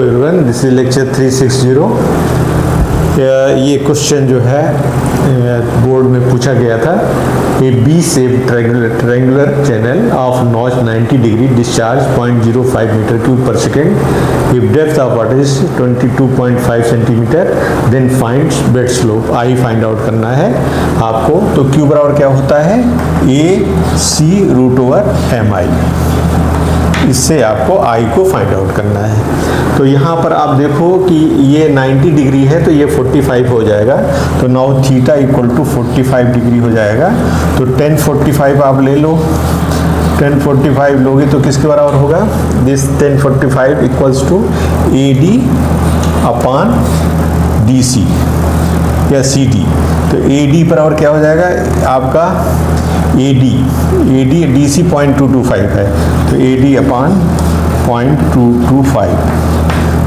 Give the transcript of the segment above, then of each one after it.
Everyone, this is lecture 360। ये question जो है बोर्ड में पूछा गया था। A V shape triangular channel of notch 90 degree discharge 0.05 metre cube पर second if depth of water is 22.5 centimetre then find bed slope. I find out करना है आपको। तो क्यू बराबर क्या होता है, A C root over M I. इससे आपको आई को फाइंड आउट करना है। तो यहाँ पर आप देखो कि ये 90 डिग्री है तो ये 45 हो जाएगा। तो now theta equal to 45 degree हो जाएगा। तो 1045 आप ले लो, 1045 लोगे तो किसके बराबर होगा, this 1045 equals to A D upon D C या सी डी। तो ए डी बराबर क्या हो जाएगा आपका, ए डी डी सी 0.225 है तो ए डी अपॉन 0.225,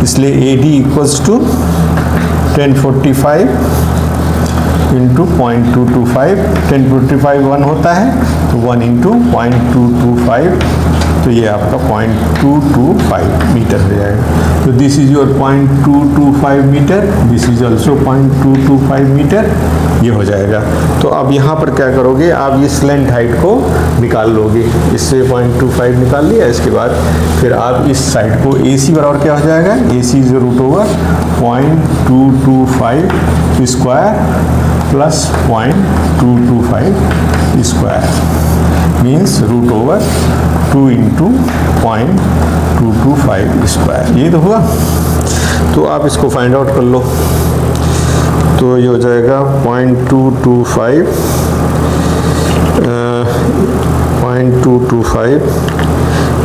इसलिए A D equals to 1045 into 0.225। 1045 1 होता है तो 1 इंटू 0.225, तो ये आपका 0.225 मीटर हो जाएगा। तो this is your 0.225 metre, this is also 0.225 metre, ये हो जाएगा। तो अब यहाँ पर क्या करोगे, आप ये स्लैंट हाइट को निकाल लोगे। इससे 0.25 निकाल लिया, इसके बाद फिर आप इस साइड को ए सी बराबर क्या हो जाएगा, A C is root over 0.225 square plus 0.225 square means root over 2 into 0.225 square. ये तो हुआ। तो आप इसको फाइंड आउट कर लो। तो ये हो जाएगा 0.225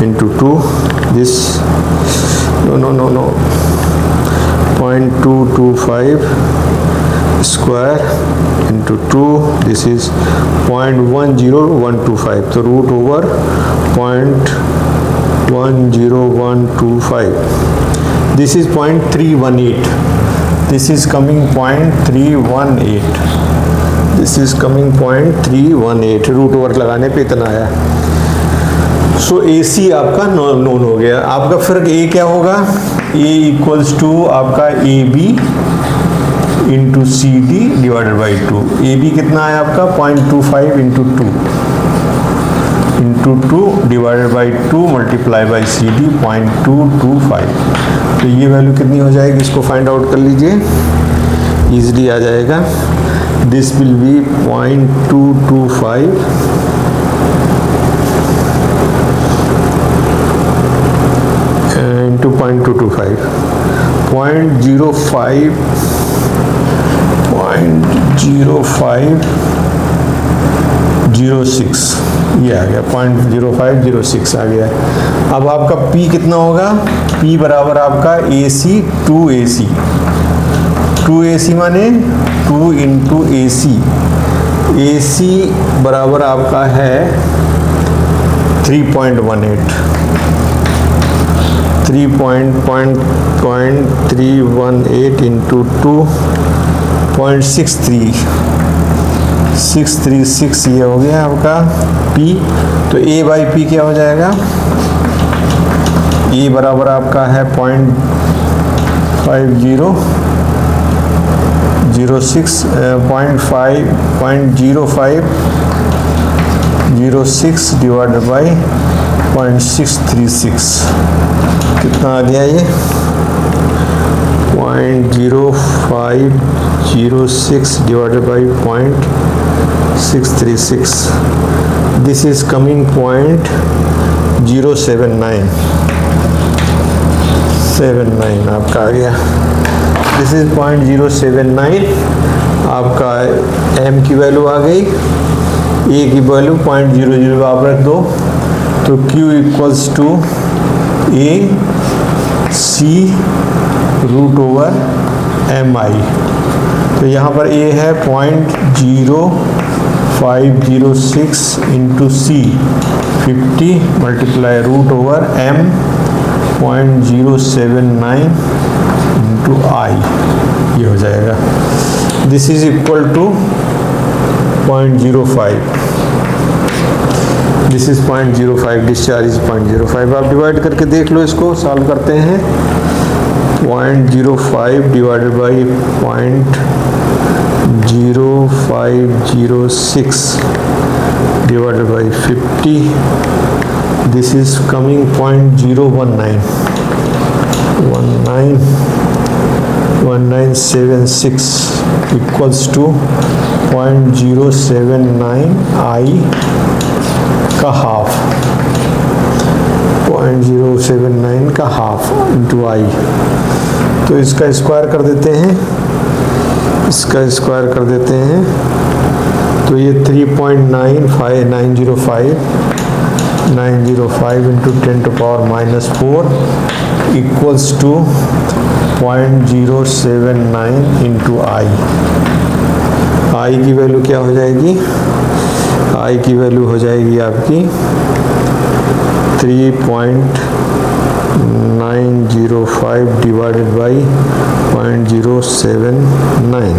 into 2, this no 0.225 square into 2, this is 0.10125। तो root over 0.10125, this is 0.318, this is coming 0.318, this is coming 0.318। Root over लगाने पे इतना आया। सो ए सी आपका नॉन हो गया। आपका फिर ए क्या होगा, ए इक्वल्स टू आपका A B into C D divided by 2। A B कितना है आपका 0.25 into 2 divided by 2 multiply by C D 0.225। तो ये वैल्यू कितनी हो जाएगी, इसको फाइंड आउट कर लीजिए, इजीली आ जाएगा। दिस विल बी 0.225 इंटू 0.225 0.0506, ये आ गया 0.0506 आ गया। अब आपका P कितना होगा, P बराबर आपका ए सी 2AC, 2AC माने 2 इंटू ए सी बराबर आपका है 3.18 इंटू 2.636 ये हो गया आपका P। तो A बाई P क्या हो जाएगा, E बराबर आपका है 0.0506 डिवाइडेड बाई 0.636, कितना आ गया ये 0.0506 divided by 0.636, this is coming 0.079 आपका आ गया। दिस इज 0.079 आपका m की वैल्यू आ गई, a की वैल्यू 0.00 आप रख दो। तो q equals to a c root over M I. तो यहाँ पर a है 0.0506 into C 50 multiply root over m 0.079 into I, ये हो जाएगा। This is equal to 0.05, this is 0.05, discharge is 0.05। आप डिवाइड करके देख लो, इसको सॉल्व करते हैं। 0.05 divided by 0.0506 divided by 50. This is coming 0.01976 equals to 0.079 I का हाफ, 0.079 का हाफ इंटू आई। तो इसका स्क्वायर कर देते हैं, इसका स्क्वायर कर देते हैं, तो ये 3.905 into 10 to power -4 equals to 0.079 into I. I की वैल्यू क्या हो जाएगी? आई की वैल्यू हो जाएगी आपकी 3.905 divided by 0.079।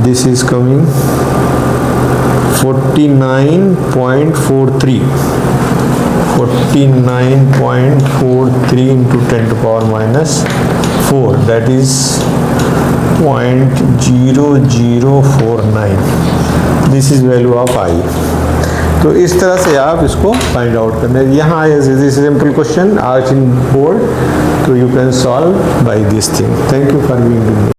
This is coming 49.43 into 10 to power -4, that is 0.0049। This is value of I. तो इस तरह से आप इसको फाइंड आउट करना है। यहाँ दिस सिंपल क्वेश्चन आर्च इन बोर्ड, तो you can solve by this thing. Thank you for being with me.